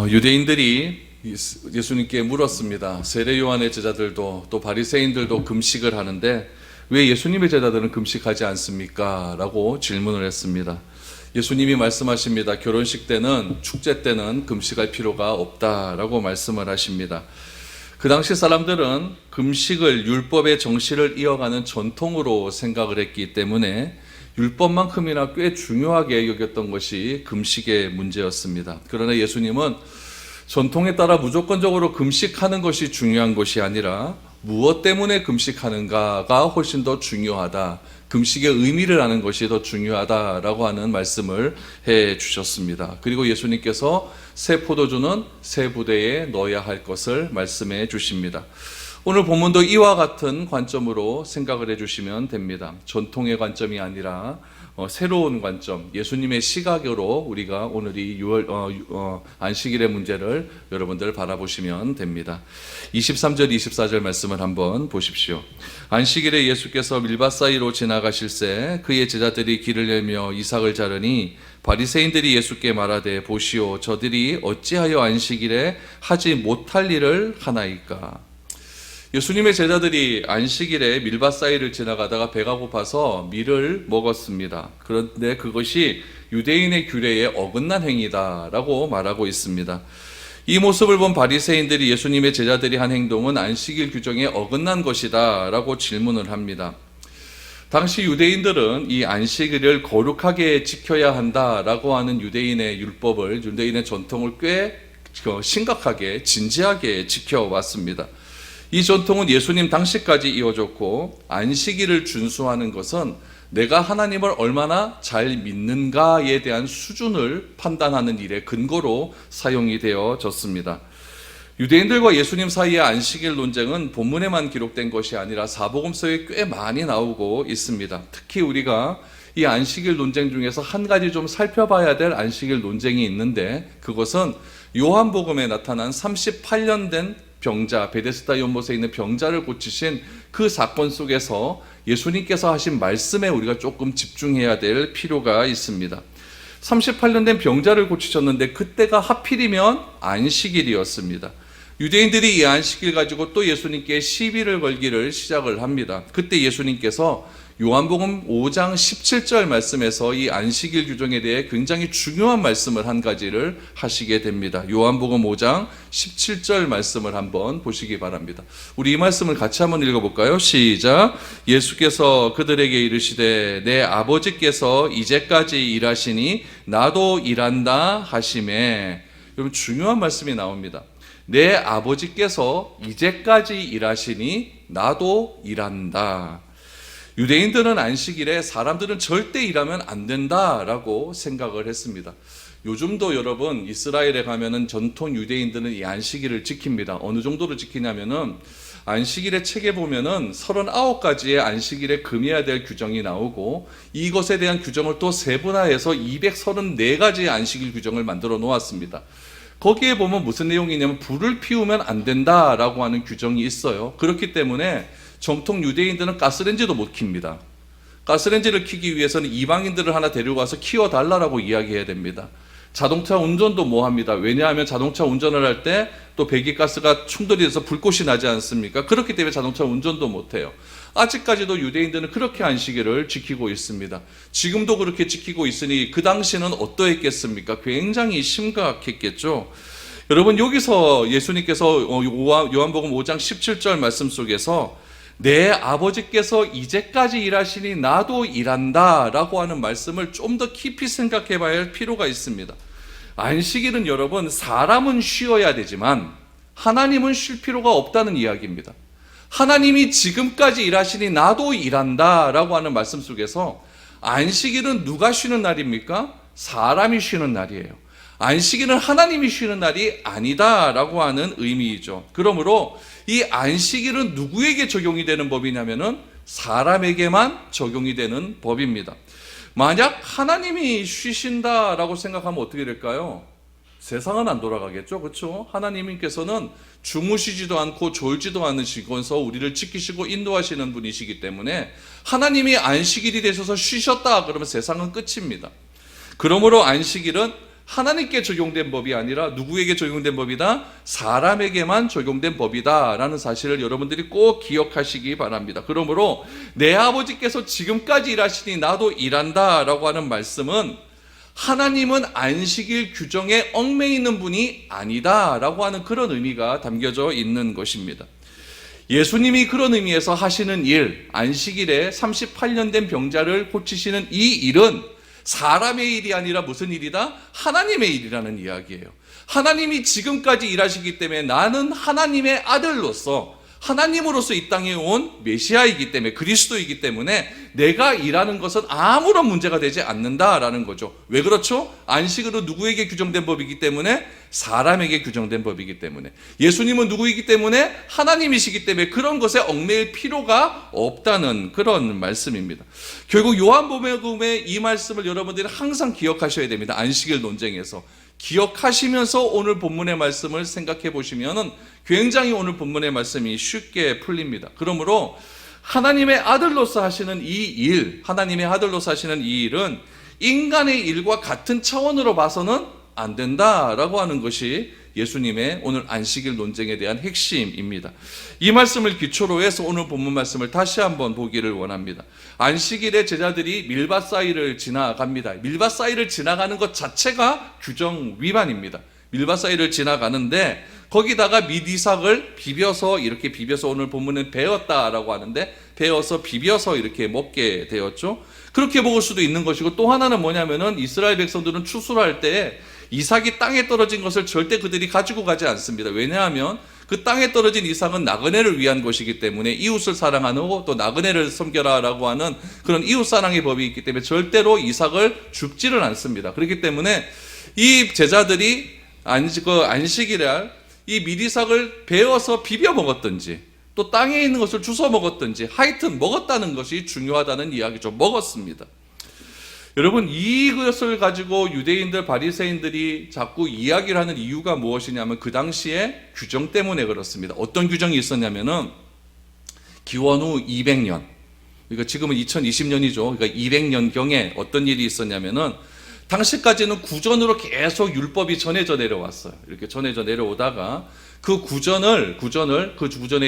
유대인들이 예수님께 물었습니다. 세례 요한의 제자들도 또 바리새인들도 금식을 하는데 왜 예수님의 제자들은 금식하지 않습니까? 라고 질문을 했습니다. 예수님이 말씀하십니다. 결혼식 때는, 축제 때는 금식할 필요가 없다라고 말씀을 하십니다. 그 당시 사람들은 금식을 율법의 정신을 이어가는 전통으로 생각을 했기 때문에 율법만큼이나 꽤 중요하게 여겼던 것이 금식의 문제였습니다. 그러나 예수님은 전통에 따라 무조건적으로 금식하는 것이 중요한 것이 아니라 무엇 때문에 금식하는가가 훨씬 더 중요하다. 금식의 의미를 아는 것이 더 중요하다라고 하는 말씀을 해 주셨습니다. 그리고 예수님께서 새 포도주는 새 부대에 넣어야 할 것을 말씀해 주십니다. 오늘 본문도 이와 같은 관점으로 생각을 해 주시면 됩니다. 전통의 관점이 아니라 새로운 관점, 예수님의 시각으로 우리가 오늘 이 안식일의 문제를 여러분들 바라보시면 됩니다. 23절, 24절 말씀을 한번 보십시오. 안식일에 예수께서 밀밭 사이로 지나가실새 그의 제자들이 길을 내며 이삭을 자르니 바리새인들이 예수께 말하되 보시오, 저들이 어찌하여 안식일에 하지 못할 일을 하나이까? 예수님의 제자들이 안식일에 밀밭 사이를 지나가다가 배가 고파서 밀을 먹었습니다. 그런데 그것이 유대인의 규례에 어긋난 행위다라고 말하고 있습니다. 이 모습을 본 바리새인들이 예수님의 제자들이 한 행동은 안식일 규정에 어긋난 것이다라고 질문을 합니다. 당시 유대인들은 이 안식일을 거룩하게 지켜야 한다라고 하는 유대인의 율법을, 유대인의 전통을 꽤 심각하게, 진지하게 지켜왔습니다. 이 전통은 예수님 당시까지 이어졌고, 안식일을 준수하는 것은 내가 하나님을 얼마나 잘 믿는가에 대한 수준을 판단하는 일의 근거로 사용이 되어졌습니다. 유대인들과 예수님 사이의 안식일 논쟁은 본문에만 기록된 것이 아니라 사복음서에 꽤 많이 나오고 있습니다. 특히 우리가 이 안식일 논쟁 중에서 한 가지 좀 살펴봐야 될 안식일 논쟁이 있는데, 그것은 요한복음에 나타난 38년 된 병자, 베데스다 연못에 있는 병자를 고치신 그 사건 속에서 예수님께서 하신 말씀에 우리가 조금 집중해야 될 필요가 있습니다. 38년 된 병자를 고치셨는데 그때가 하필이면 안식일이었습니다. 유대인들이 이 안식일 가지고 또 예수님께 시비를 걸기를 시작을 합니다. 그때 예수님께서 요한복음 5장 17절 말씀에서 이 안식일 규정에 대해 굉장히 중요한 말씀을 한 가지를 하시게 됩니다. 요한복음 5장 17절 말씀을 한번 보시기 바랍니다. 우리 이 말씀을 같이 한번 읽어볼까요? 시작. 예수께서 그들에게 이르시되 내 아버지께서 이제까지 일하시니 나도 일한다 하시매. 여러분, 중요한 말씀이 나옵니다. 내 아버지께서 이제까지 일하시니 나도 일한다. 유대인들은 안식일에 사람들은 절대 일하면 안 된다라고 생각을 했습니다. 요즘도 여러분 이스라엘에 가면은 전통 유대인들은 이 안식일을 지킵니다. 어느 정도로 지키냐면은 안식일의 책에 보면은 39가지의 안식일에 금해야 될 규정이 나오고, 이것에 대한 규정을 또 세분화해서 234가지의 안식일 규정을 만들어 놓았습니다. 거기에 보면 무슨 내용이냐면 불을 피우면 안 된다라고 하는 규정이 있어요. 그렇기 때문에 정통 유대인들은 가스레인지도 못 킵니다. 가스레인지를 켜기 위해서는 이방인들을 하나 데려가서 키워달라고 이야기해야 됩니다. 자동차 운전도 뭐 합니다. 왜냐하면 자동차 운전을 할 때 또 배기가스가 충돌이 돼서 불꽃이 나지 않습니까? 그렇기 때문에 자동차 운전도 못해요. 아직까지도 유대인들은 그렇게 안식일을 지키고 있습니다. 지금도 그렇게 지키고 있으니 그 당시는 어떠했겠습니까? 굉장히 심각했겠죠. 여러분, 여기서 예수님께서 요한복음 5장 17절 말씀 속에서 내 아버지께서 이제까지 일하시니 나도 일한다 라고 하는 말씀을 좀 더 깊이 생각해 봐야 할 필요가 있습니다. 안식일은 여러분, 사람은 쉬어야 되지만 하나님은 쉴 필요가 없다는 이야기입니다. 하나님이 지금까지 일하시니 나도 일한다 라고 하는 말씀 속에서 안식일은 누가 쉬는 날입니까? 사람이 쉬는 날이에요. 안식일은 하나님이 쉬는 날이 아니다라고 하는 의미이죠. 그러므로 이 안식일은 누구에게 적용이 되는 법이냐면은 사람에게만 적용이 되는 법입니다. 만약 하나님이 쉬신다라고 생각하면 어떻게 될까요? 세상은 안 돌아가겠죠, 그렇죠? 하나님께서는 주무시지도 않고 졸지도 않으시면서 우리를 지키시고 인도하시는 분이시기 때문에 하나님이 안식일이 되셔서 쉬셨다 그러면 세상은 끝입니다. 그러므로 안식일은 하나님께 적용된 법이 아니라 누구에게 적용된 법이다? 사람에게만 적용된 법이다 라는 사실을 여러분들이 꼭 기억하시기 바랍니다. 그러므로 내 아버지께서 지금까지 일하시니 나도 일한다 라고 하는 말씀은 하나님은 안식일 규정에 얽매여 있는 분이 아니다 라고 하는 그런 의미가 담겨져 있는 것입니다. 예수님이 그런 의미에서 하시는 일, 안식일에 38년 된 병자를 고치시는 이 일은 사람의 일이 아니라 무슨 일이다? 하나님의 일이라는 이야기예요. 하나님이 지금까지 일하시기 때문에 나는 하나님의 아들로서 하나님으로서 이 땅에 온 메시아이기 때문에, 그리스도이기 때문에 내가 일하는 것은 아무런 문제가 되지 않는다라는 거죠. 왜 그렇죠? 안식으로 누구에게 규정된 법이기 때문에? 사람에게 규정된 법이기 때문에. 예수님은 누구이기 때문에? 하나님이시기 때문에 그런 것에 얽매일 필요가 없다는 그런 말씀입니다. 결국 요한복음의 이 말씀을 여러분들이 항상 기억하셔야 됩니다. 안식일 논쟁에서. 기억하시면서 오늘 본문의 말씀을 생각해 보시면 굉장히 오늘 본문의 말씀이 쉽게 풀립니다. 그러므로 하나님의 아들로서 하시는 이 일, 하나님의 아들로서 하시는 이 일은 인간의 일과 같은 차원으로 봐서는 안 된다라고 하는 것이 예수님의 오늘 안식일 논쟁에 대한 핵심입니다. 이 말씀을 기초로 해서 오늘 본문 말씀을 다시 한번 보기를 원합니다. 안식일에 제자들이 밀밭 사이를 지나갑니다. 밀밭 사이를 지나가는 것 자체가 규정 위반입니다. 밀밭 사이를 지나가는데 거기다가 미디삭을 비벼서 이렇게 비벼서 오늘 본문은 베었다라고 하는데 베어서 비벼서 이렇게 먹게 되었죠. 그렇게 먹을 수도 있는 것이고 또 하나는 뭐냐면은 이스라엘 백성들은 추수를 할 때 이삭이 땅에 떨어진 것을 절대 그들이 가지고 가지 않습니다. 왜냐하면 그 땅에 떨어진 이삭은 나그네를 위한 것이기 때문에 이웃을 사랑하고 또 나그네를 섬겨라라고 하는 그런 이웃사랑의 법이 있기 때문에 절대로 이삭을 줍지를 않습니다. 그렇기 때문에 이 제자들이 안식일에 이 미디삭을 베어서 비벼 먹었든지 또 땅에 있는 것을 주워 먹었든지 하여튼 먹었다는 것이 중요하다는 이야기죠. 먹었습니다. 여러분, 이것을 가지고 유대인들, 바리새인들이 자꾸 이야기를 하는 이유가 무엇이냐면 그 당시에 규정 때문에 그렇습니다. 어떤 규정이 있었냐면은 기원 후 200년, 그러니까 지금은 2020년이죠. 그러니까 200년경에 어떤 일이 있었냐면은 당시까지는 구전으로 계속 율법이 전해져 내려왔어요. 이렇게 전해져 내려오다가 그 구전의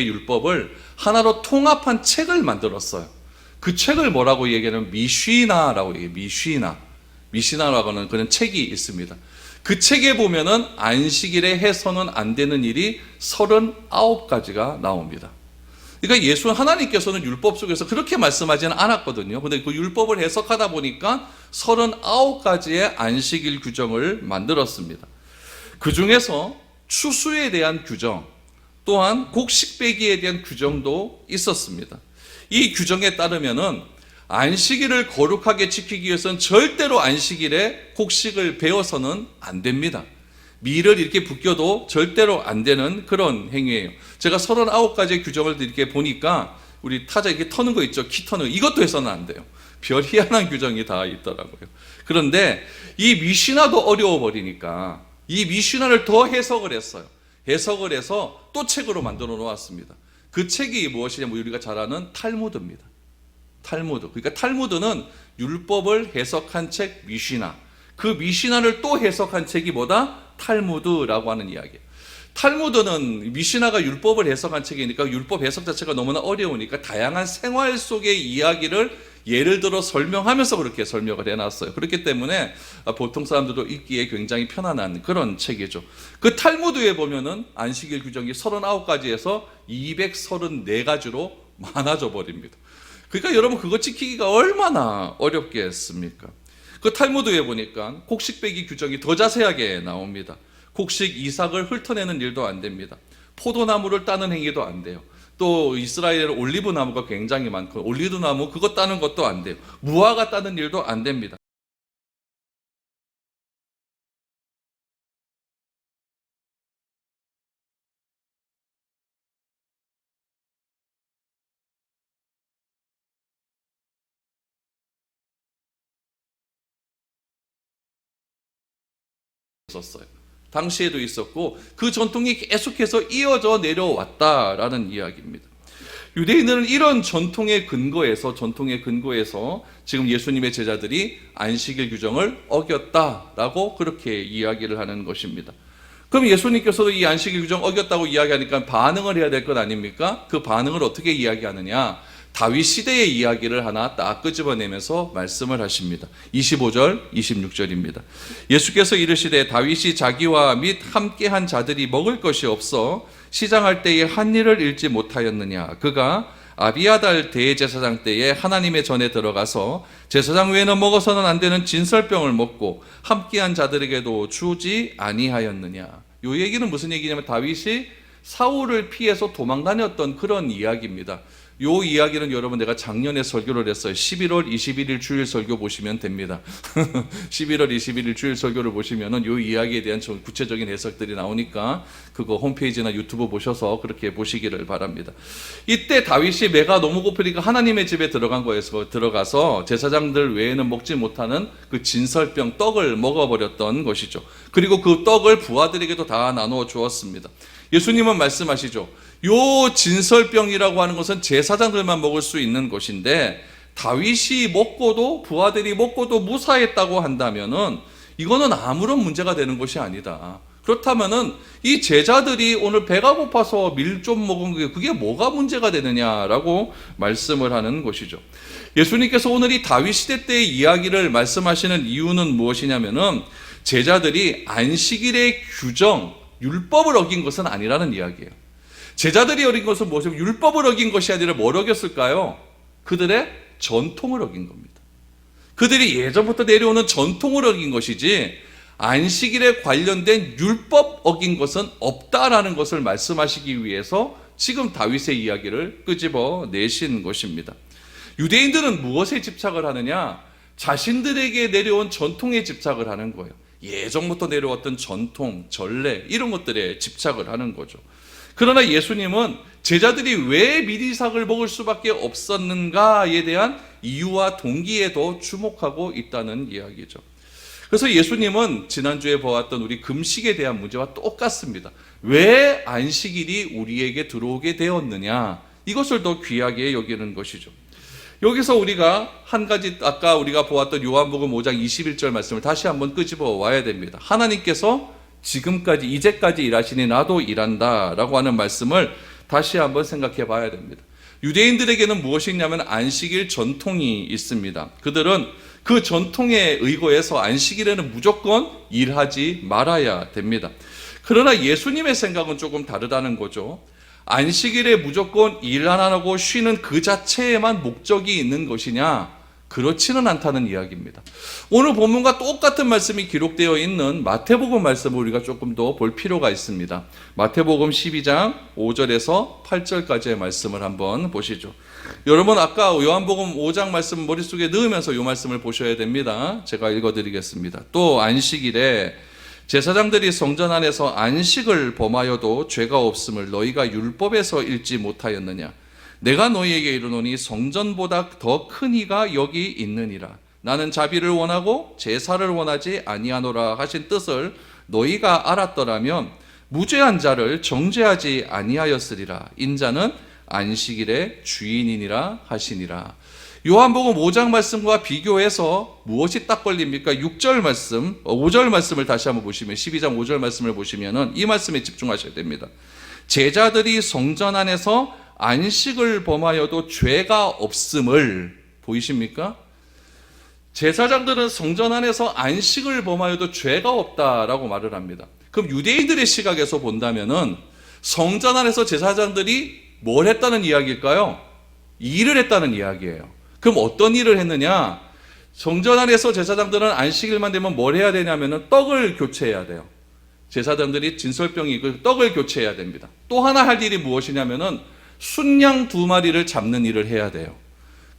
율법을 하나로 통합한 책을 만들었어요. 그 책을 뭐라고 얘기하냐면 미쉬나라고 얘기해요. 미쉬나라고 하는 그런 책이 있습니다. 그 책에 보면은 안식일에 해서는 안 되는 일이 39가지가 나옵니다. 그러니까 하나님께서는 율법 속에서 그렇게 말씀하지는 않았거든요. 근데 그 율법을 해석하다 보니까 39가지의 안식일 규정을 만들었습니다. 그 중에서 추수에 대한 규정, 또한 곡식배기에 대한 규정도 있었습니다. 이 규정에 따르면은 안식일을 거룩하게 지키기 위해서는 절대로 안식일에 곡식을 베어서는 안 됩니다. 밀을 이렇게 붓겨도 절대로 안 되는 그런 행위예요. 제가 39가지의 규정을 이렇게 보니까 우리 타자 이렇게 터는 거 있죠. 키 터는 거. 이것도 해서는 안 돼요. 별 희한한 규정이 다 있더라고요. 그런데 이 미시나도 어려워 버리니까 이 미시나를 더 해석을 했어요. 해석을 해서 또 책으로 만들어 놓았습니다. 그 책이 무엇이냐면 우리가 잘 아는 탈무드입니다. 탈무드. 그러니까 탈무드는 율법을 해석한 책 미시나. 그 미시나를 또 해석한 책이 뭐다? 탈무드라고 하는 이야기예요. 탈무드는 미시나가 율법을 해석한 책이니까 율법 해석 자체가 너무나 어려우니까 다양한 생활 속의 이야기를 예를 들어 설명하면서 그렇게 설명을 해놨어요. 그렇기 때문에 보통 사람들도 읽기에 굉장히 편안한 그런 책이죠. 그 탈무드에 보면은 안식일 규정이 39가지에서 234가지로 많아져 버립니다. 그러니까 여러분 그거 지키기가 얼마나 어렵겠습니까? 그 탈무드에 보니까 곡식배기 규정이 더 자세하게 나옵니다. 곡식 이삭을 훑어내는 일도 안 됩니다. 포도나무를 따는 행위도 안 돼요. 또 이스라엘에 올리브 나무가 굉장히 많고 올리브 나무 그거 따는 것도 안 돼요. 무화과 따는 일도 안 됩니다. 있었어요. 당시에도 있었고 그 전통이 계속해서 이어져 내려왔다라는 이야기입니다. 유대인들은 이런 전통의 근거에서 지금 예수님의 제자들이 안식일 규정을 어겼다라고 그렇게 이야기를 하는 것입니다. 그럼 예수님께서도 이 안식일 규정 어겼다고 이야기하니까 반응을 해야 될 것 아닙니까? 그 반응을 어떻게 이야기하느냐? 다윗 시대의 이야기를 하나 딱 끄집어내면서 말씀을 하십니다. 25절, 26절입니다. 예수께서 이르시되 다윗이 자기와 및 함께한 자들이 먹을 것이 없어 시장할 때에 한 일을 잃지 못하였느냐? 그가 아비아달 대제사장 때에 하나님의 전에 들어가서 제사장 외에는 먹어서는 안 되는 진설병을 먹고 함께한 자들에게도 주지 아니하였느냐? 이 얘기는 무슨 얘기냐면 다윗이 사울을 피해서 도망다녔던 그런 이야기입니다. 요 이야기는 여러분 내가 작년에 설교를 했어요. 11월 21일 주일 설교 보시면 됩니다. 11월 21일 주일 설교를 보시면은 요 이야기에 대한 구체적인 해석들이 나오니까 그거 홈페이지나 유튜브 보셔서 그렇게 보시기를 바랍니다. 이때 다윗이 배가 너무 고프니까 하나님의 집에 들어가서 제사장들 외에는 먹지 못하는 그 진설병 떡을 먹어버렸던 것이죠. 그리고 그 떡을 부하들에게도 다 나누어 주었습니다. 예수님은 말씀하시죠. 요 진설병이라고 하는 것은 제사장들만 먹을 수 있는 것인데 다윗이 먹고도 부하들이 먹고도 무사했다고 한다면은 이거는 아무런 문제가 되는 것이 아니다. 그렇다면은 이 제자들이 오늘 배가 고파서 밀 좀 먹은 게 그게 뭐가 문제가 되느냐라고 말씀을 하는 것이죠. 예수님께서 오늘 이 다윗 시대 때의 이야기를 말씀하시는 이유는 무엇이냐면은 제자들이 안식일의 규정, 율법을 어긴 것은 아니라는 이야기예요. 제자들이 어긴 것은 무엇이고 율법을 어긴 것이 아니라 뭘 어겼을까요? 그들의 전통을 어긴 겁니다. 그들이 예전부터 내려오는 전통을 어긴 것이지 안식일에 관련된 율법 어긴 것은 없다라는 것을 말씀하시기 위해서 지금 다윗의 이야기를 끄집어 내신 것입니다. 유대인들은 무엇에 집착을 하느냐? 자신들에게 내려온 전통에 집착을 하는 거예요. 예전부터 내려왔던 전통, 전례 이런 것들에 집착을 하는 거죠. 그러나 예수님은 제자들이 왜 미리삭을 먹을 수밖에 없었는가에 대한 이유와 동기에도 주목하고 있다는 이야기죠. 그래서 예수님은 지난주에 보았던 우리 금식에 대한 문제와 똑같습니다. 왜 안식일이 우리에게 들어오게 되었느냐? 이것을 더 귀하게 여기는 것이죠. 여기서 우리가 한 가지 아까 우리가 보았던 요한복음 5장 21절 말씀을 다시 한번 끄집어 와야 됩니다. 하나님께서 지금까지 이제까지 일하시니 나도 일한다 라고 하는 말씀을 다시 한번 생각해 봐야 됩니다. 유대인들에게는 무엇이 있냐면 안식일 전통이 있습니다. 그들은 그 전통에 의거해서 안식일에는 무조건 일하지 말아야 됩니다. 그러나 예수님의 생각은 조금 다르다는 거죠. 안식일에 무조건 일 안 하고 쉬는 그 자체에만 목적이 있는 것이냐? 그렇지는 않다는 이야기입니다. 오늘 본문과 똑같은 말씀이 기록되어 있는 마태복음 말씀을 우리가 조금 더 볼 필요가 있습니다. 마태복음 12장 5절에서 8절까지의 말씀을 한번 보시죠. 여러분 아까 요한복음 5장 말씀 머릿속에 넣으면서 이 말씀을 보셔야 됩니다. 제가 읽어드리겠습니다. 또 안식일에 제사장들이 성전 안에서 안식을 범하여도 죄가 없음을 너희가 율법에서 읽지 못하였느냐? 내가 너희에게 이르노니 성전보다 더 큰 이가 여기 있느니라. 나는 자비를 원하고 제사를 원하지 아니하노라 하신 뜻을 너희가 알았더라면 무죄한 자를 정죄하지 아니하였으리라. 인자는 안식일의 주인이니라 하시니라. 요한복음 5장 말씀과 비교해서 무엇이 딱 걸립니까? 6절 말씀, 5절 말씀을 다시 한번 보시면 12장 5절 말씀을 보시면은 이 말씀에 집중하셔야 됩니다. 제자들이 성전 안에서 안식을 범하여도 죄가 없음을 보이십니까? 제사장들은 성전 안에서 안식을 범하여도 죄가 없다라고 말을 합니다. 그럼 유대인들의 시각에서 본다면은 성전 안에서 제사장들이 뭘 했다는 이야기일까요? 일을 했다는 이야기예요. 그럼 어떤 일을 했느냐? 성전 안에서 제사장들은 안식일만 되면 뭘 해야 되냐면은 떡을 교체해야 돼요. 제사장들이 진설병이 그 떡을 교체해야 됩니다. 또 하나 할 일이 무엇이냐면은 순양 2마리를 잡는 일을 해야 돼요.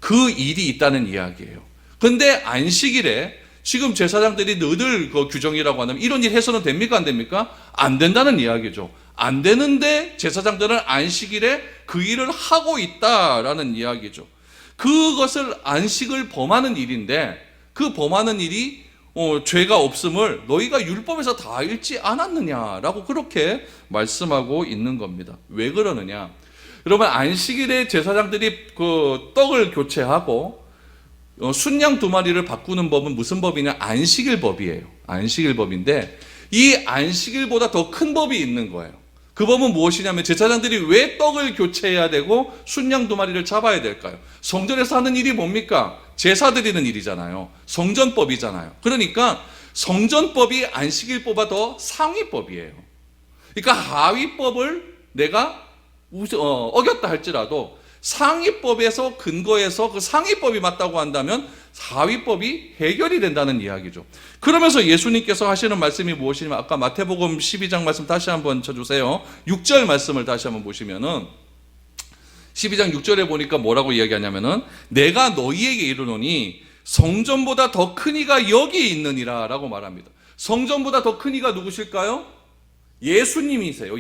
그 일이 있다는 이야기예요. 근데 안식일에 지금 제사장들이 너희들 그 규정이라고 하면 이런 일 해서는 됩니까? 안 됩니까? 안 된다는 이야기죠. 안 되는데 제사장들은 안식일에 그 일을 하고 있다라는 이야기죠. 그것을 안식을 범하는 일인데 그 범하는 일이 죄가 없음을 너희가 율법에서 다 읽지 않았느냐라고 그렇게 말씀하고 있는 겁니다. 왜 그러느냐? 여러분, 안식일에 제사장들이 그 떡을 교체하고 순양 2마리를 바꾸는 법은 무슨 법이냐? 안식일 법이에요. 안식일 법인데 이 안식일보다 더 큰 법이 있는 거예요. 그 법은 무엇이냐면 제사장들이 왜 떡을 교체해야 되고 순양 2마리를 잡아야 될까요? 성전에서 하는 일이 뭡니까? 제사 드리는 일이잖아요. 성전법이잖아요. 그러니까 성전법이 안식일보다 더 상위법이에요. 그러니까 하위법을 내가 어겼다 할지라도 상위법에서 근거해서 그 상위법이 맞다고 한다면 하위법이 해결이 된다는 이야기죠. 그러면서 예수님께서 하시는 말씀이 무엇이냐면 아까 마태복음 12장 말씀 다시 한번 쳐주세요. 6절 말씀을 다시 한번 보시면은 12장 6절에 보니까 뭐라고 이야기하냐면은 내가 너희에게 이르노니 성전보다 더 큰 이가 여기 있느니라 라고 말합니다. 성전보다 더 큰 이가 누구실까요? 예수님이세요.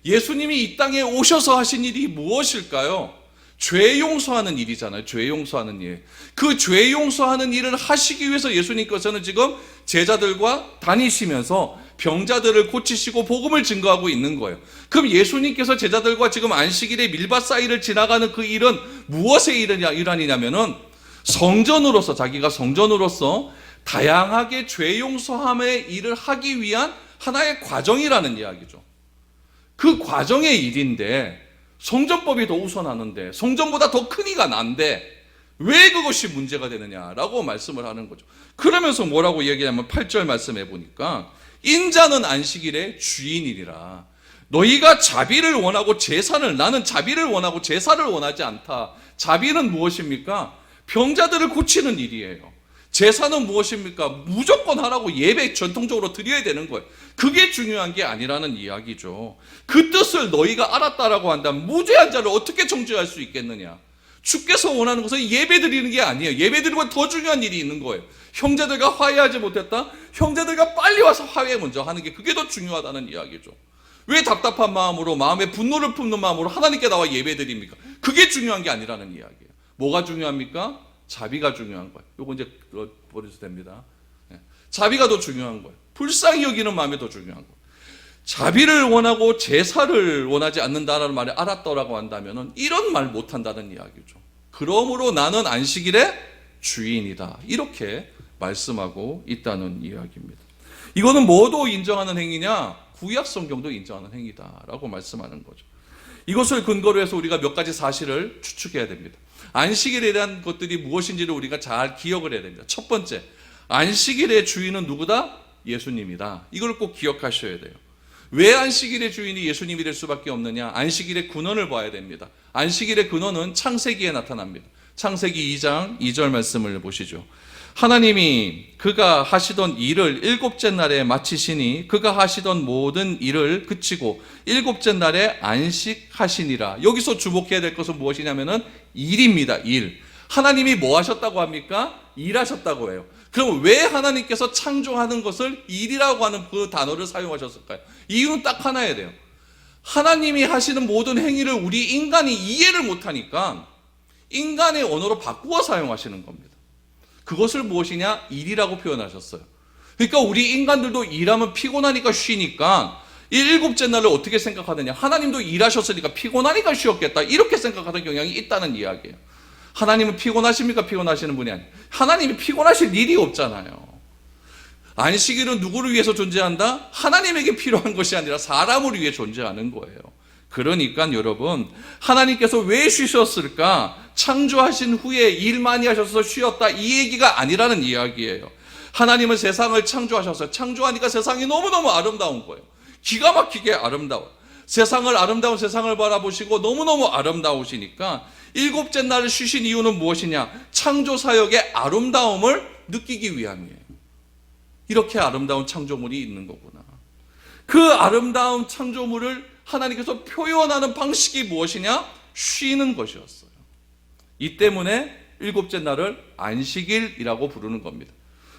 예수님이 이 땅에 오셔서 하신 일이 무엇일까요? 죄 용서하는 일이잖아요. 죄 용서하는 일. 그 죄 용서하는 일을 하시기 위해서 예수님께서는 지금 제자들과 다니시면서 병자들을 고치시고 복음을 증거하고 있는 거예요. 그럼 예수님께서 제자들과 지금 안식일에 밀밭 사이를 지나가는 그 일은 무엇의 일환이냐면은 성전으로서, 자기가 성전으로서 다양하게 죄 용서함의 일을 하기 위한 하나의 과정이라는 이야기죠. 그 과정의 일인데 성전법이 더 우선하는데 성전보다 더 큰 이가 난데 왜 그것이 문제가 되느냐라고 말씀을 하는 거죠. 그러면서 뭐라고 얘기하냐면 8절 말씀해 보니까 인자는 안식일의 주인이리라. 너희가 자비를 원하고 제사를, 나는 자비를 원하고 제사를 원하지 않다. 자비는 무엇입니까? 병자들을 고치는 일이에요. 제사는 무엇입니까? 무조건 하라고 예배 전통적으로 드려야 되는 거예요. 그게 중요한 게 아니라는 이야기죠. 그 뜻을 너희가 알았다라고 한다면 무죄한 자를 어떻게 정죄할 수 있겠느냐? 주께서 원하는 것은 예배 드리는 게 아니에요. 예배 드리고 더 중요한 일이 있는 거예요. 형제들과 화해하지 못했다? 형제들과 빨리 와서 화해 먼저 하는 게 그게 더 중요하다는 이야기죠. 왜 답답한 마음으로, 마음에 분노를 품는 마음으로 하나님께 나와 예배 드립니까? 그게 중요한 게 아니라는 이야기예요. 뭐가 중요합니까? 자비가 중요한 거예요. 요거 이제 버려도 됩니다. 자비가 더 중요한 거예요. 불쌍히 여기는 마음이 더 중요한 거예요. 자비를 원하고 제사를 원하지 않는다라는 말을 알았더라고 한다면 이런 말 못한다는 이야기죠. 그러므로 나는 안식일의 주인이다. 이렇게 말씀하고 있다는 이야기입니다. 이거는 뭐도 인정하는 행위냐? 구약 성경도 인정하는 행위다라고 말씀하는 거죠. 이것을 근거로 해서 우리가 몇 가지 사실을 추측해야 됩니다. 안식일에 대한 것들이 무엇인지를 우리가 잘 기억을 해야 됩니다. 첫 번째, 안식일의 주인은 누구다? 예수님이다. 이걸 꼭 기억하셔야 돼요. 왜 안식일의 주인이 예수님이 될 수밖에 없느냐? 안식일의 근원을 봐야 됩니다. 안식일의 근원은 창세기에 나타납니다. 창세기 2장 2절 말씀을 보시죠. 하나님이 그가 하시던 일을 일곱째 날에 마치시니 그가 하시던 모든 일을 그치고 일곱째 날에 안식하시니라. 여기서 주목해야 될 것은 무엇이냐면은 일입니다. 일. 하나님이 뭐 하셨다고 합니까? 일하셨다고 해요. 그럼 왜 하나님께서 창조하는 것을 일이라고 하는 그 단어를 사용하셨을까요? 이유는 딱 하나야 돼요. 하나님이 하시는 모든 행위를 우리 인간이 이해를 못하니까 인간의 언어로 바꾸어 사용하시는 겁니다. 그것을 무엇이냐? 일이라고 표현하셨어요. 그러니까 우리 인간들도 일하면 피곤하니까 쉬니까 일곱째 날을 어떻게 생각하느냐? 하나님도 일하셨으니까 피곤하니까 쉬었겠다. 이렇게 생각하는 경향이 있다는 이야기예요. 하나님은 피곤하십니까? 피곤하시는 분이 아니에요. 하나님이 피곤하실 일이 없잖아요. 안식일은 누구를 위해서 존재한다? 하나님에게 필요한 것이 아니라 사람을 위해 존재하는 거예요. 그러니까 여러분, 하나님께서 왜 쉬셨을까? 창조하신 후에 일 많이 하셔서 쉬었다, 이 얘기가 아니라는 이야기예요. 하나님은 세상을 창조하셔서 창조하니까 세상이 너무너무 아름다운 거예요. 기가 막히게 아름다워. 아름다운 세상을 바라보시고 너무너무 아름다우시니까 일곱째 날을 쉬신 이유는 무엇이냐? 창조 사역의 아름다움을 느끼기 위함이에요. 이렇게 아름다운 창조물이 있는 거구나. 그 아름다운 창조물을 하나님께서 표현하는 방식이 무엇이냐? 쉬는 것이었어요. 이 때문에 일곱째 날을 안식일이라고 부르는 겁니다.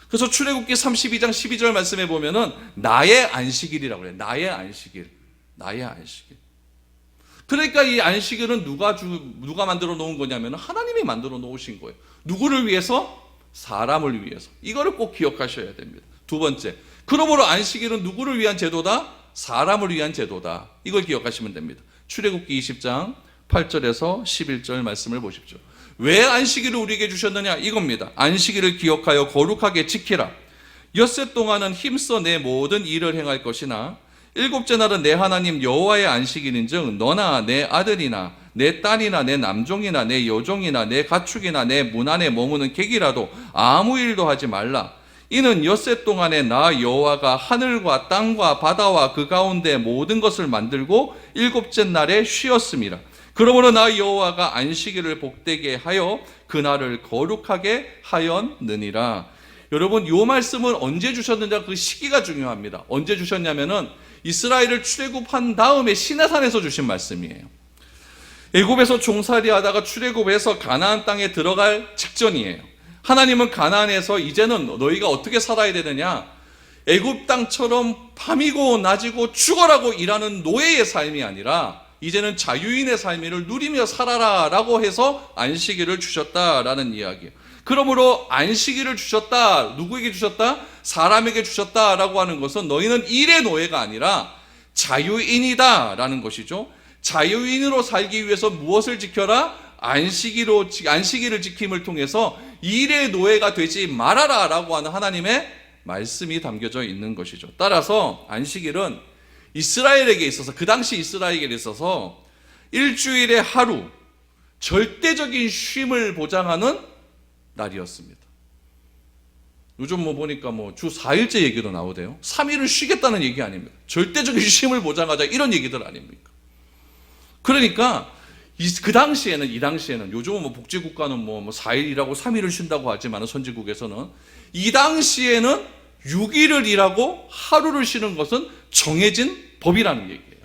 그래서 출애굽기 32장 12절 말씀에 보면은 나의 안식일이라고 해요. 나의 안식일. 그러니까 이 안식일은 누가 만들어 놓은 거냐면 하나님이 만들어 놓으신 거예요. 누구를 위해서? 사람을 위해서. 이거를 꼭 기억하셔야 됩니다. 두 번째, 그러므로 안식일은 누구를 위한 제도다? 사람을 위한 제도다. 이걸 기억하시면 됩니다. 출애굽기 20장 8절에서 11절 말씀을 보십시오. 왜 안식일을 우리에게 주셨느냐? 이겁니다. 안식일을 기억하여 거룩하게 지키라. 엿새 동안은 힘써 내 모든 일을 행할 것이나 일곱째 날은 내 하나님 여호와의 안식일인즉 너나 내 아들이나 내 딸이나 내 남종이나 내 여종이나 내 가축이나 내 문 안에 머무는 객이라도 아무 일도 하지 말라. 이는 엿새 동안에 나 여호와가 하늘과 땅과 바다와 그 가운데 모든 것을 만들고 일곱째 날에 쉬었습니다. 그러므로 나 여호와가 안식일을 복되게 하여 그날을 거룩하게 하였느니라. 여러분, 이 말씀을 언제 주셨느냐, 그 시기가 중요합니다. 언제 주셨냐면은 이스라엘을 출애굽한 다음에 시내산에서 주신 말씀이에요. 애굽에서 종살이 하다가 출애굽해서 가나안 땅에 들어갈 직전이에요. 하나님은 가나안에서 이제는 너희가 어떻게 살아야 되느냐, 애굽 땅처럼 밤이고 낮이고 죽어라고 일하는 노예의 삶이 아니라 이제는 자유인의 삶을 누리며 살아라 라고 해서 안식일을 주셨다라는 이야기예요. 그러므로 안식일을 주셨다, 누구에게 주셨다? 사람에게 주셨다라고 하는 것은 너희는 일의 노예가 아니라 자유인이다 라는 것이죠. 자유인으로 살기 위해서 무엇을 지켜라? 안식일을 지킴을 통해서 일의 노예가 되지 말아라 라고 하는 하나님의 말씀이 담겨져 있는 것이죠. 따라서 안식일은 이스라엘에게 있어서, 그 당시 이스라엘에게 있어서 일주일에 하루 절대적인 쉼을 보장하는 날이었습니다. 요즘 보니까 주 4일째 얘기도 나오대요. 3일을 쉬겠다는 얘기 아닙니다. 절대적인 쉼을 보장하자, 이런 얘기들 아닙니까? 그러니까 그 당시에는, 이 당시에는, 요즘은 복지국가는 4일 일하고 3일을 쉰다고 하지만 선진국에서는 이 당시에는 6일을 일하고 하루를 쉬는 것은 정해진 법이라는 얘기예요.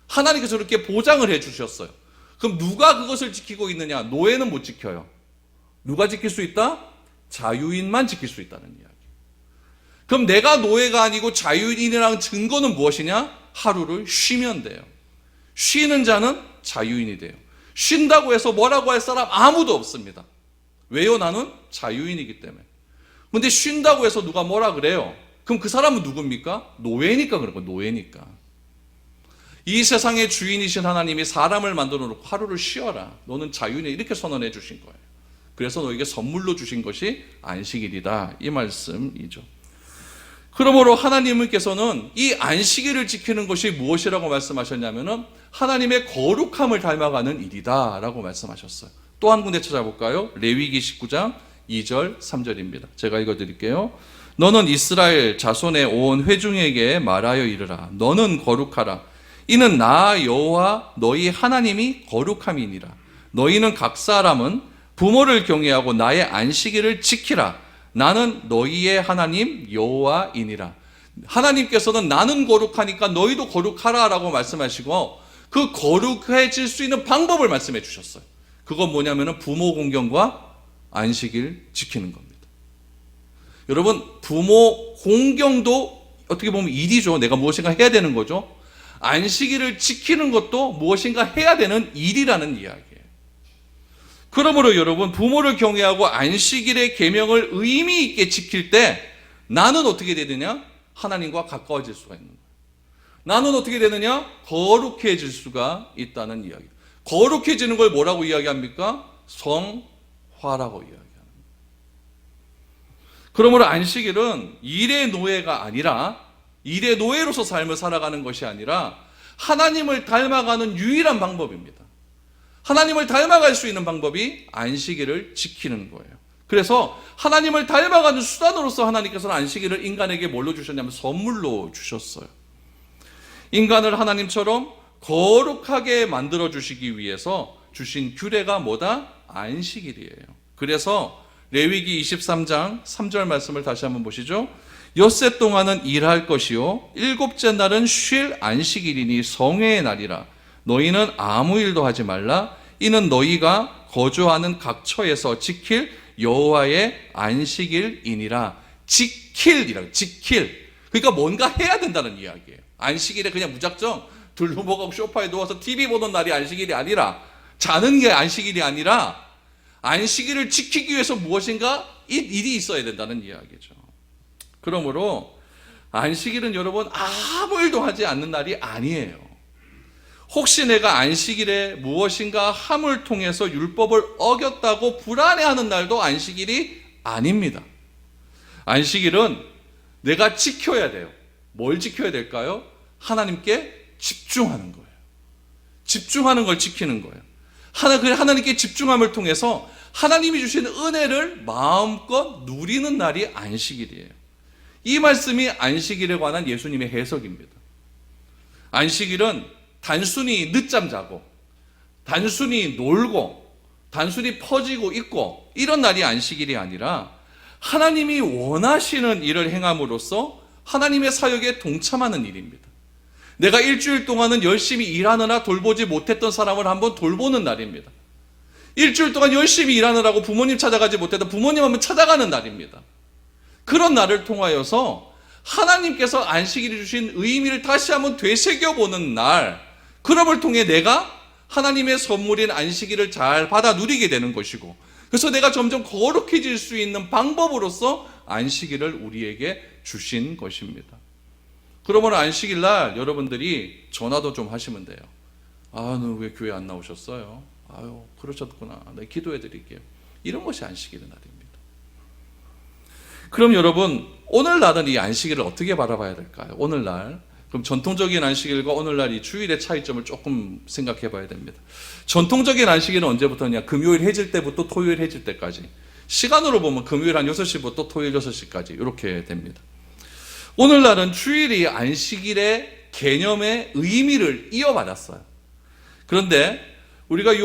하나님께서 그렇게 보장을 해 주셨어요. 그럼 누가 그것을 지키고 있느냐? 노예는 못 지켜요. 누가 지킬 수 있다? 자유인만 지킬 수 있다는 이야기. 그럼 내가 노예가 아니고 자유인이라는 증거는 무엇이냐? 하루를 쉬면 돼요. 쉬는 자는 자유인이 돼요. 쉰다고 해서 뭐라고 할 사람 아무도 없습니다. 왜요? 나는 자유인이기 때문에. 근데 쉰다고 해서 누가 뭐라 그래요? 그럼 그 사람은 누굽니까? 노예니까 그런 거예요. 노예니까. 이 세상의 주인이신 하나님이 사람을 만들어 놓고 하루를 쉬어라, 너는 자유인이야, 이렇게 선언해 주신 거예요. 그래서 너에게 선물로 주신 것이 안식일이다, 이 말씀이죠. 그러므로 하나님께서는 이 안식일을 지키는 것이 무엇이라고 말씀하셨냐면은 하나님의 거룩함을 닮아가는 일이다 라고 말씀하셨어요. 또 한 군데 찾아볼까요? 레위기 19장 2절 3절입니다. 제가 읽어드릴게요. 너는 이스라엘 자손의 온 회중에게 말하여 이르라. 너는 거룩하라. 이는 나 여호와 너희 하나님이 거룩함이니라. 너희는 각 사람은 부모를 경외하고 나의 안식일을 지키라. 나는 너희의 하나님 여호와이니라. 하나님께서는 나는 거룩하니까 너희도 거룩하라 라고 말씀하시고, 그 거룩해질 수 있는 방법을 말씀해 주셨어요. 그건 뭐냐면은 부모 공경과 안식일 지키는 겁니다. 여러분, 부모 공경도 어떻게 보면 일이죠. 내가 무엇인가 해야 되는 거죠. 안식일을 지키는 것도 무엇인가 해야 되는 일이라는 이야기예요. 그러므로 여러분, 부모를 경외하고 안식일의 계명을 의미 있게 지킬 때 나는 어떻게 되느냐? 하나님과 가까워질 수가 있는 거예요. 나는 어떻게 되느냐? 거룩해질 수가 있다는 이야기. 거룩해지는 걸 뭐라고 이야기합니까? 성화라고 이야기합니다. 그러므로 안식일은 일의 노예가 아니라, 일의 노예로서 삶을 살아가는 것이 아니라 하나님을 닮아가는 유일한 방법입니다. 하나님을 닮아갈 수 있는 방법이 안식일을 지키는 거예요. 그래서 하나님을 닮아가는 수단으로서 하나님께서는 안식일을 인간에게 뭘로 주셨냐면 선물로 주셨어요. 인간을 하나님처럼 거룩하게 만들어 주시기 위해서 주신 규례가 뭐다? 안식일이에요. 그래서 레위기 23장 3절 말씀을 다시 한번 보시죠. 엿새 동안은 일할 것이요 일곱째 날은 쉴 안식일이니 성회의 날이라. 너희는 아무 일도 하지 말라. 이는 너희가 거주하는 각 처에서 지킬 여호와의 안식일이니라. 지킬이라고, 지킬. 그러니까 뭔가 해야 된다는 이야기예요. 안식일에 그냥 무작정 둘러보고 소파에 누워서 TV 보는 날이 안식일이 아니라, 자는 게 안식일이 아니라 안식일을 지키기 위해서 무엇인가 일이 있어야 된다는 이야기죠. 그러므로 안식일은 여러분 아무 일도 하지 않는 날이 아니에요. 혹시 내가 안식일에 무엇인가 함을 통해서 율법을 어겼다고 불안해하는 날도 안식일이 아닙니다. 안식일은 내가 지켜야 돼요. 뭘 지켜야 될까요? 하나님께 집중하는 거예요. 집중하는 걸 지키는 거예요. 하나님께 집중함을 통해서 하나님이 주신 은혜를 마음껏 누리는 날이 안식일이에요. 이 말씀이 안식일에 관한 예수님의 해석입니다. 안식일은 단순히 늦잠 자고, 단순히 놀고, 단순히 퍼지고 있고 이런 날이 안식일이 아니라 하나님이 원하시는 일을 행함으로써 하나님의 사역에 동참하는 일입니다. 내가 일주일 동안은 열심히 일하느라 돌보지 못했던 사람을 한번 돌보는 날입니다. 일주일 동안 열심히 일하느라고 부모님 찾아가지 못했던 부모님 한번 찾아가는 날입니다. 그런 날을 통하여서 하나님께서 안식일이 주신 의미를 다시 한번 되새겨보는 날, 그럼을 통해 내가 하나님의 선물인 안식일을 잘 받아 누리게 되는 것이고, 그래서 내가 점점 거룩해질 수 있는 방법으로서 안식일을 우리에게 주신 것입니다. 그러면 안식일 날 여러분들이 전화도 좀 하시면 돼요. 아, 너 왜 교회 안 나오셨어요? 아유, 그러셨구나. 네, 기도해 드릴게요. 이런 것이 안식일의 날입니다. 그럼 여러분, 오늘날은 이 안식일을 어떻게 바라봐야 될까요? 오늘날. 그럼 전통적인 안식일과 오늘날 이 주일의 차이점을 조금 생각해 봐야 됩니다. 전통적인 안식일은 언제부터냐? 금요일 해질 때부터 토요일 해질 때까지. 시간으로 보면 금요일 한 6시부터 토요일 6시까지 이렇게 됩니다. 오늘날은 주일이 안식일의 개념의 의미를 이어받았어요. 그런데 우리가 이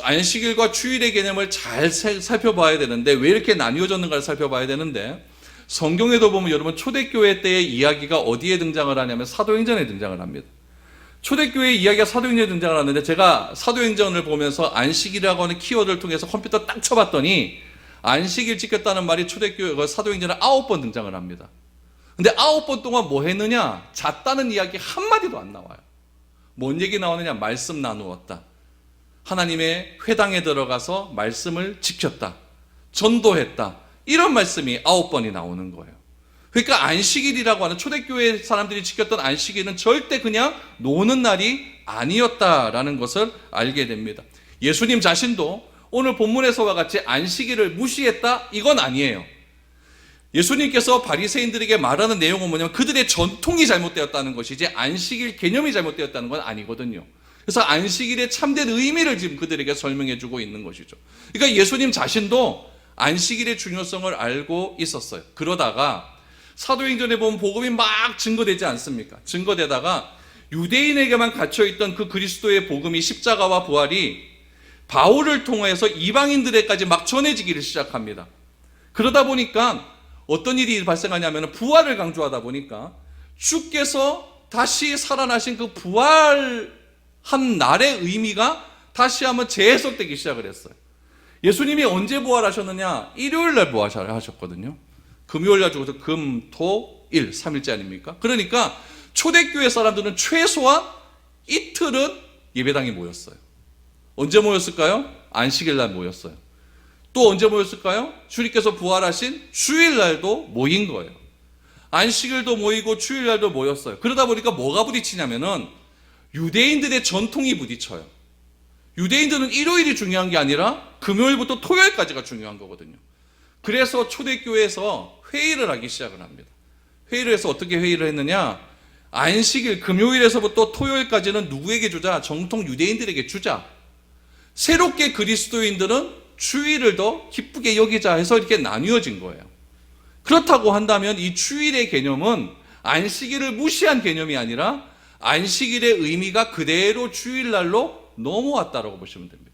안식일과 주일의 개념을 잘 살펴봐야 되는데, 왜 이렇게 나뉘어졌는가를 살펴봐야 되는데, 성경에도 보면 여러분 초대교회 때의 이야기가 어디에 등장을 하냐면 사도행전에 등장을 합니다. 초대교회 이야기가 사도행전에 등장을 하는데, 제가 사도행전을 보면서 안식일이라고 하는 키워드를 통해서 컴퓨터 딱 쳐봤더니 안식일 지켰다는 말이 초대교회 사도행전에 9번 등장을 합니다. 근데 9번 동안 뭐 했느냐? 잤다는 이야기 한마디도 안 나와요. 뭔 얘기 나오느냐? 말씀 나누었다. 하나님의 회당에 들어가서 말씀을 지켰다. 전도했다. 이런 말씀이 9번이 나오는 거예요. 그러니까 안식일이라고 하는 초대교회 사람들이 지켰던 안식일은 절대 그냥 노는 날이 아니었다라는 것을 알게 됩니다. 예수님 자신도 오늘 본문에서와 같이 안식일을 무시했다? 이건 아니에요. 예수님께서 바리새인들에게 말하는 내용은 뭐냐면 그들의 전통이 잘못되었다는 것이지 안식일 개념이 잘못되었다는 건 아니거든요. 그래서 안식일의 참된 의미를 지금 그들에게 설명해 주고 있는 것이죠. 그러니까 예수님 자신도 안식일의 중요성을 알고 있었어요. 그러다가 사도행전에 보면 복음이 막 증거되지 않습니까? 증거되다가 유대인에게만 갇혀있던 그 그리스도의 복음이, 십자가와 부활이 바울을 통해서 이방인들에게까지 막 전해지기를 시작합니다. 그러다 보니까 어떤 일이 발생하냐면 부활을 강조하다 보니까 주께서 다시 살아나신 그 부활한 날의 의미가 다시 한번 재해석되기 시작을 했어요. 예수님이 언제 부활하셨느냐? 일요일 날 부활하셨거든요. 금요일 날 죽어서 금, 토, 일, 3일째 아닙니까? 그러니까 초대교회 사람들은 최소한 이틀은 예배당에 모였어요. 언제 모였을까요? 안식일 날 모였어요. 또 언제 모였을까요? 주님께서 부활하신 주일날도 모인 거예요. 안식일도 모이고 주일날도 모였어요. 그러다 보니까 뭐가 부딪히냐면은 유대인들의 전통이 부딪혀요. 유대인들은 일요일이 중요한 게 아니라 금요일부터 토요일까지가 중요한 거거든요. 그래서 초대교회에서 회의를 하기 시작을 합니다. 회의를 해서 어떻게 회의를 했느냐? 안식일 금요일에서부터 토요일까지는 누구에게 주자? 정통 유대인들에게 주자. 새롭게 그리스도인들은 주일을 더 기쁘게 여기자 해서 이렇게 나뉘어진 거예요. 그렇다고 한다면 이 주일의 개념은 안식일을 무시한 개념이 아니라 안식일의 의미가 그대로 주일날로 넘어왔다라고 보시면 됩니다.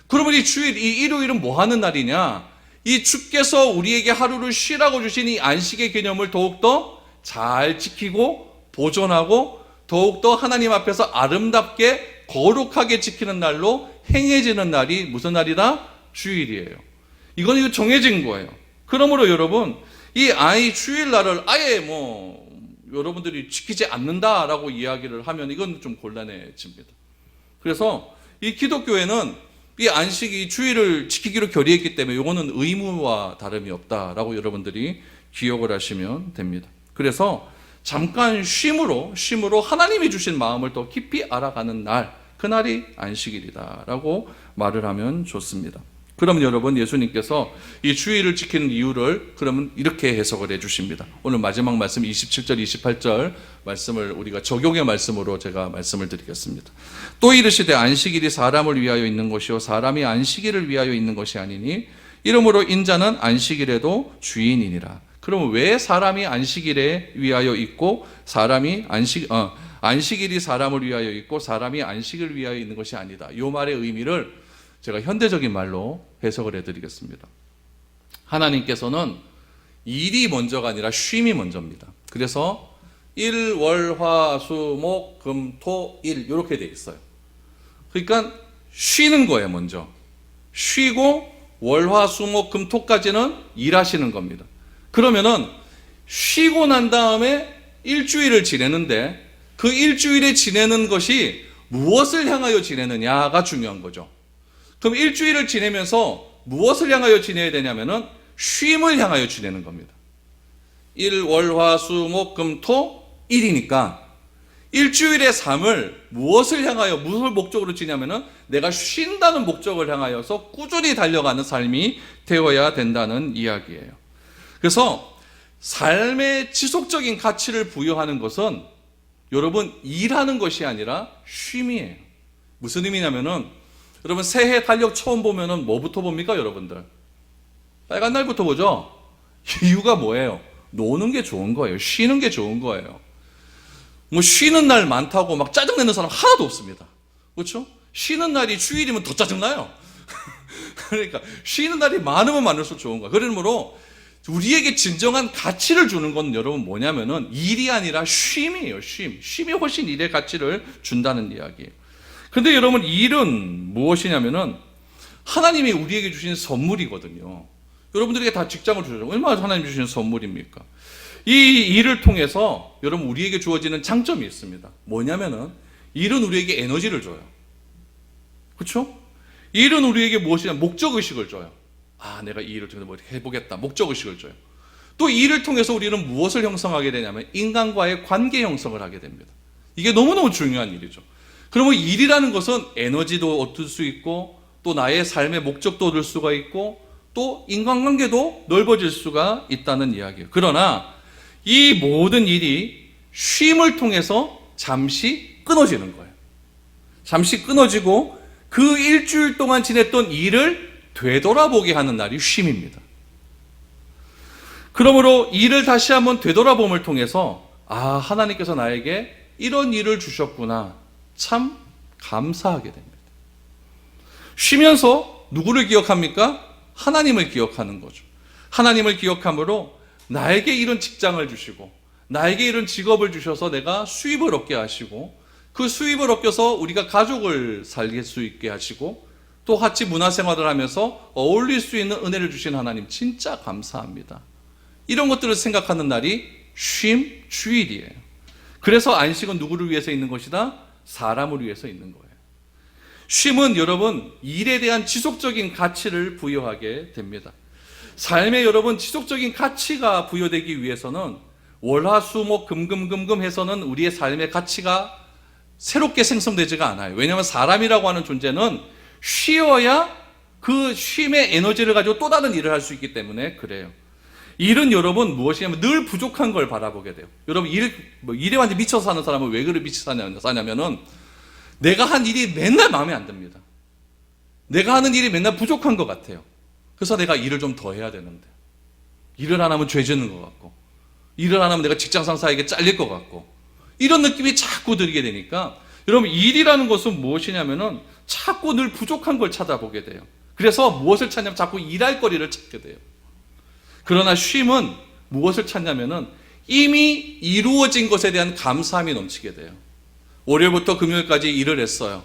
그러면 이 주일, 이 일요일은 뭐 하는 날이냐? 이 주께서 우리에게 하루를 쉬라고 주신 이 안식의 개념을 더욱더 잘 지키고 보존하고 더욱더 하나님 앞에서 아름답게 거룩하게 지키는 날로 행해지는 날이 무슨 날이다? 주일이에요. 이건 정해진 거예요. 그러므로 여러분, 이 주일날을 아예 여러분들이 지키지 않는다라고 이야기를 하면 이건 좀 곤란해집니다. 그래서 이 기독교회는 이 안식이 주일을 지키기로 결의했기 때문에 이거는 의무와 다름이 없다라고 여러분들이 기억을 하시면 됩니다. 그래서 잠깐 쉼으로 하나님이 주신 마음을 더 깊이 알아가는 날, 그날이 안식일이다라고 말을 하면 좋습니다. 그럼 여러분, 예수님께서 이 주일을 지키는 이유를 그러면 이렇게 해석을 해주십니다. 오늘 마지막 말씀 27절 28절 말씀을 우리가 적용의 말씀으로 제가 말씀을 드리겠습니다. 또 이르시되 안식일이 사람을 위하여 있는 것이요 사람이 안식일을 위하여 있는 것이 아니니 이러므로 인자는 안식일에도 주인이니라. 그러면 왜 사람이 안식일에 위하여 있고 안식일이 사람을 위하여 있고 사람이 안식을 위하여 있는 것이 아니다. 이 말의 의미를 제가 현대적인 말로 해석을 해드리겠습니다. 하나님께서는 일이 먼저가 아니라 쉼이 먼저입니다. 그래서 일, 월, 화, 수, 목, 금, 토, 일 이렇게 돼 있어요. 그러니까 쉬는 거예요. 먼저 쉬고 월, 화, 수, 목, 금, 토까지는 일하시는 겁니다. 그러면은 쉬고 난 다음에 일주일을 지내는데 그 일주일에 지내는 것이 무엇을 향하여 지내느냐가 중요한 거죠. 그럼 일주일을 지내면서 무엇을 향하여 지내야 되냐면은 쉼을 향하여 지내는 겁니다. 일, 월, 화, 수, 목, 금, 토, 일이니까 일주일의 삶을 무엇을 향하여 무슨 목적으로 지냐면은 내가 쉰다는 목적을 향하여서 꾸준히 달려가는 삶이 되어야 된다는 이야기예요. 그래서 삶의 지속적인 가치를 부여하는 것은 여러분 일하는 것이 아니라 쉼이에요. 무슨 의미냐면은 여러분 새해 달력 처음 보면은 뭐부터 봅니까 여러분들? 빨간 날부터 보죠? 이유가 뭐예요? 노는 게 좋은 거예요. 쉬는 게 좋은 거예요. 뭐 쉬는 날 많다고 막 짜증내는 사람 하나도 없습니다. 그렇죠? 쉬는 날이 주일이면 더 짜증나요. 그러니까 쉬는 날이 많으면 많을수록 좋은 거예요. 그러므로 우리에게 진정한 가치를 주는 건 여러분 뭐냐면은 일이 아니라 쉼이에요. 쉼이 훨씬 일의 가치를 준다는 이야기예요. 근데 여러분 일은 무엇이냐면은 하나님이 우리에게 주신 선물이거든요. 여러분들에게 다 직장을 주죠. 얼마나 하나님 주신 선물입니까? 이 일을 통해서 여러분 우리에게 주어지는 장점이 있습니다. 뭐냐면은 일은 우리에게 에너지를 줘요. 그렇죠? 일은 우리에게 무엇이냐 목적의식을 줘요. 아, 내가 이 일을 통해서 뭐 해보겠다. 목적의식을 줘요. 또 이 일을 통해서 우리는 무엇을 형성하게 되냐면 인간과의 관계 형성을 하게 됩니다. 이게 너무너무 중요한 일이죠. 그러면 일이라는 것은 에너지도 얻을 수 있고 또 나의 삶의 목적도 얻을 수가 있고 또 인간관계도 넓어질 수가 있다는 이야기예요. 그러나 이 모든 일이 쉼을 통해서 잠시 끊어지는 거예요. 잠시 끊어지고 그 일주일 동안 지냈던 일을 되돌아보게 하는 날이 쉼입니다. 그러므로 일을 다시 한번 되돌아봄을 통해서 아, 하나님께서 나에게 이런 일을 주셨구나. 참 감사하게 됩니다. 쉬면서 누구를 기억합니까? 하나님을 기억하는 거죠. 하나님을 기억함으로 나에게 이런 직장을 주시고 나에게 이런 직업을 주셔서 내가 수입을 얻게 하시고 그 수입을 얻겨서 우리가 가족을 살게 수 있게 하시고 또 같이 문화생활을 하면서 어울릴 수 있는 은혜를 주신 하나님 진짜 감사합니다. 이런 것들을 생각하는 날이 쉼 주일이에요. 그래서 안식은 누구를 위해서 있는 것이다? 사람을 위해서 있는 거예요. 쉼은 여러분 일에 대한 지속적인 가치를 부여하게 됩니다. 삶에 여러분 지속적인 가치가 부여되기 위해서는 월화수목 금금금금 해서는 우리의 삶의 가치가 새롭게 생성되지가 않아요. 왜냐하면 사람이라고 하는 존재는 쉬어야 그 쉼의 에너지를 가지고 또 다른 일을 할 수 있기 때문에 그래요. 일은 여러분 무엇이냐면 늘 부족한 걸 바라보게 돼요. 여러분 일에 완전 미쳐서 사는 사람은 왜 그렇게 미쳐서 사냐면은 내가 한 일이 맨날 마음에 안 듭니다. 내가 하는 일이 맨날 부족한 것 같아요. 그래서 내가 일을 좀 더 해야 되는데 일을 안 하면 죄 짓는 것 같고 일을 안 하면 내가 직장 상사에게 잘릴 것 같고 이런 느낌이 자꾸 들게 되니까 여러분 일이라는 것은 무엇이냐면은 자꾸 늘 부족한 걸 찾아보게 돼요. 그래서 무엇을 찾냐면 자꾸 일할 거리를 찾게 돼요. 그러나 쉼은 무엇을 찾냐면은 이미 이루어진 것에 대한 감사함이 넘치게 돼요. 월요일부터 금요일까지 일을 했어요.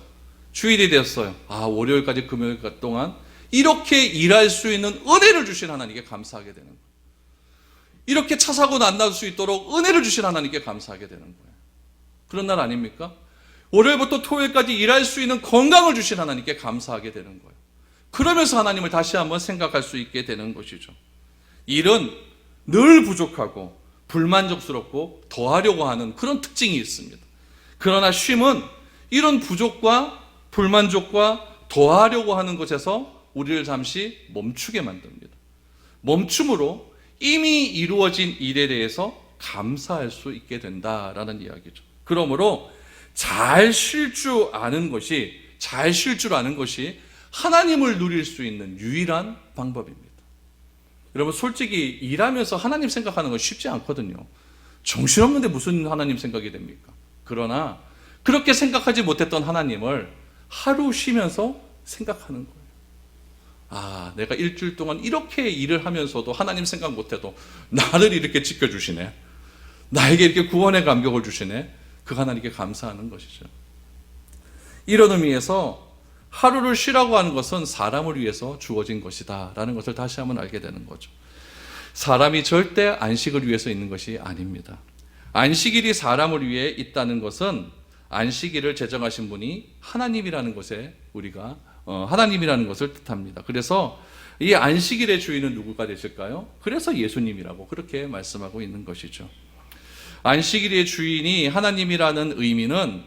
주일이 됐어요. 아, 월요일까지 금요일 동안 이렇게 일할 수 있는 은혜를 주신 하나님께 감사하게 되는 거예요. 이렇게 차 사고 안 날 수 있도록 은혜를 주신 하나님께 감사하게 되는 거예요. 그런 날 아닙니까? 월요일부터 토요일까지 일할 수 있는 건강을 주신 하나님께 감사하게 되는 거예요. 그러면서 하나님을 다시 한번 생각할 수 있게 되는 것이죠. 일은 늘 부족하고 불만족스럽고 더하려고 하는 그런 특징이 있습니다. 그러나 쉼은 이런 부족과 불만족과 더하려고 하는 것에서 우리를 잠시 멈추게 만듭니다. 멈춤으로 이미 이루어진 일에 대해서 감사할 수 있게 된다라는 이야기죠. 그러므로 잘 쉴 줄 아는 것이 하나님을 누릴 수 있는 유일한 방법입니다. 여러분, 솔직히 일하면서 하나님 생각하는 건 쉽지 않거든요. 정신없는데 무슨 하나님 생각이 됩니까? 그러나 그렇게 생각하지 못했던 하나님을 하루 쉬면서 생각하는 거예요. 아, 내가 일주일 동안 이렇게 일을 하면서도 하나님 생각 못해도 나를 이렇게 지켜주시네, 나에게 이렇게 구원의 감격을 주시네, 그 하나님께 감사하는 것이죠. 이런 의미에서 하루를 쉬라고 하는 것은 사람을 위해서 주어진 것이다 라는 것을 다시 한번 알게 되는 거죠. 사람이 절대 안식을 위해서 있는 것이 아닙니다. 안식일이 사람을 위해 있다는 것은 안식일을 제정하신 분이 하나님이라는 것에 우리가 하나님이라는 것을 뜻합니다. 그래서 이 안식일의 주인은 누구가 되실까요? 그래서 예수님이라고 그렇게 말씀하고 있는 것이죠. 안식일의 주인이 하나님이라는 의미는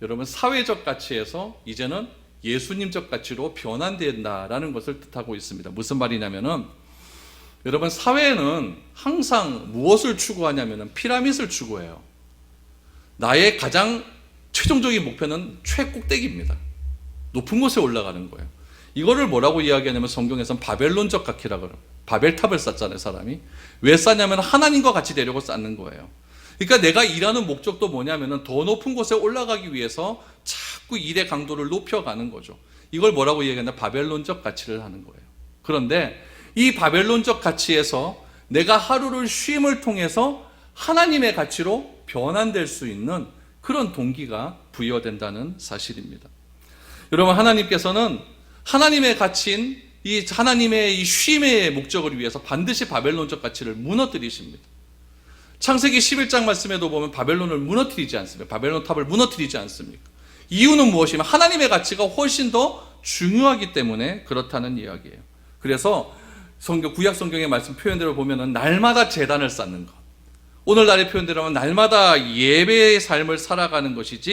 여러분, 사회적 가치에서 이제는 예수님적 가치로 변환된다라는 것을 뜻하고 있습니다. 무슨 말이냐면은, 여러분, 사회는 항상 무엇을 추구하냐면은 피라밋을 추구해요. 나의 가장 최종적인 목표는 최꼭대기입니다. 높은 곳에 올라가는 거예요. 이거를 뭐라고 이야기하냐면 성경에서는 바벨론적 가치라고 그래요. 바벨탑을 쌓잖아요, 사람이. 왜 쌓냐면 하나님과 같이 되려고 쌓는 거예요. 그러니까 내가 일하는 목적도 뭐냐면은 더 높은 곳에 올라가기 위해서 자꾸 일의 강도를 높여가는 거죠. 이걸 뭐라고 이야기하냐, 바벨론적 가치를 하는 거예요. 그런데 이 바벨론적 가치에서 내가 하루를 쉼을 통해서 하나님의 가치로 변환될 수 있는 그런 동기가 부여된다는 사실입니다. 여러분, 하나님께서는 하나님의 가치인 이 하나님의 이 쉼의 목적을 위해서 반드시 바벨론적 가치를 무너뜨리십니다. 창세기 11장 말씀에도 보면 바벨론을 무너뜨리지 않습니까? 바벨론 탑을 무너뜨리지 않습니까? 이유는 무엇이면 하나님의 가치가 훨씬 더 중요하기 때문에 그렇다는 이야기예요. 그래서 구약 성경의 말씀 표현대로 보면은 날마다 제단을 쌓는 것, 오늘날의 표현대로 하면 날마다 예배의 삶을 살아가는 것이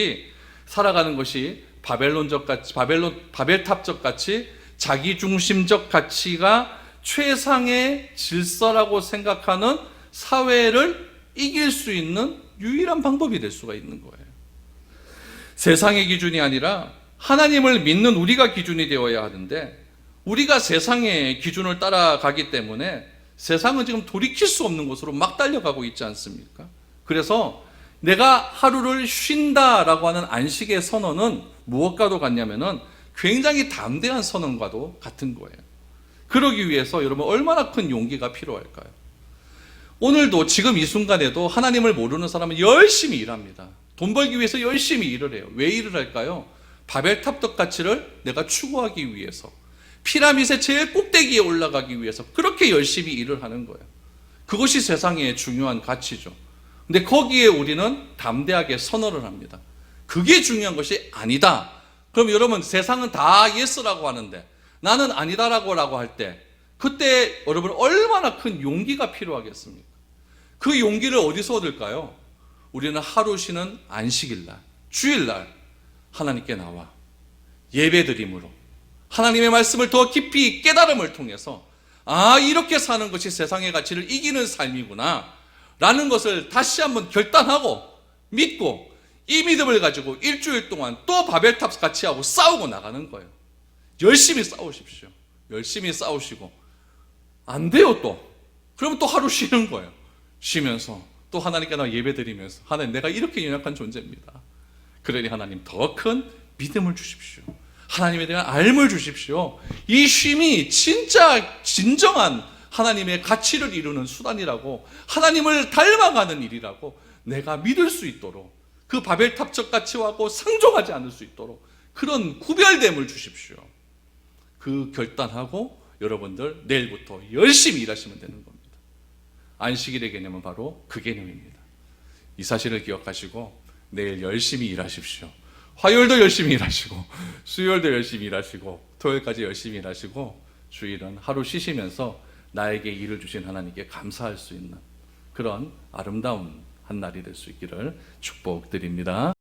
바벨론적 가치, 바벨탑적 가치, 자기중심적 가치가 최상의 질서라고 생각하는 사회를 이길 수 있는 유일한 방법이 될 수가 있는 거예요. 세상의 기준이 아니라 하나님을 믿는 우리가 기준이 되어야 하는데, 우리가 세상의 기준을 따라가기 때문에 세상은 지금 돌이킬 수 없는 곳으로 막 달려가고 있지 않습니까? 그래서 내가 하루를 쉰다라고 하는 안식의 선언은 무엇과도 같냐면은 굉장히 담대한 선언과도 같은 거예요. 그러기 위해서 여러분, 얼마나 큰 용기가 필요할까요? 오늘도 지금 이 순간에도 하나님을 모르는 사람은 열심히 일합니다. 돈 벌기 위해서 열심히 일을 해요. 왜 일을 할까요? 바벨탑적 가치를 내가 추구하기 위해서, 피라밋의 제일 꼭대기에 올라가기 위해서 그렇게 열심히 일을 하는 거예요. 그것이 세상의 중요한 가치죠. 근데 거기에 우리는 담대하게 선언을 합니다. 그게 중요한 것이 아니다. 그럼 여러분, 세상은 다 예스라고 하는데 나는 아니다라고 할 때, 그때 여러분 얼마나 큰 용기가 필요하겠습니까? 그 용기를 어디서 얻을까요? 우리는 하루 쉬는 안식일날, 주일날 하나님께 나와 예배드림으로 하나님의 말씀을 더 깊이 깨달음을 통해서, 아, 이렇게 사는 것이 세상의 가치를 이기는 삶이구나 라는 것을 다시 한번 결단하고 믿고, 이 믿음을 가지고 일주일 동안 또 바벨탑 가치하고 싸우고 나가는 거예요. 열심히 싸우십시오. 열심히 싸우시고 안 돼요 또, 그러면 또 하루 쉬는 거예요. 쉬면서 또 하나님께 나 예배드리면서, 하나님, 내가 이렇게 연약한 존재입니다. 그러니 하나님 더 큰 믿음을 주십시오. 하나님에 대한 알을 주십시오. 이 쉼이 진짜 진정한 하나님의 가치를 이루는 수단이라고, 하나님을 닮아가는 일이라고 내가 믿을 수 있도록, 그 바벨탑적 가치하고 상종하지 않을 수 있도록 그런 구별됨을 주십시오. 그 결단하고 여러분들 내일부터 열심히 일하시면 되는 겁니다. 안식일의 개념은 바로 그 개념입니다. 이 사실을 기억하시고 내일 열심히 일하십시오. 화요일도 열심히 일하시고 수요일도 열심히 일하시고 토요일까지 열심히 일하시고 주일은 하루 쉬시면서 나에게 일을 주신 하나님께 감사할 수 있는 그런 아름다운 한 날이 될 수 있기를 축복드립니다.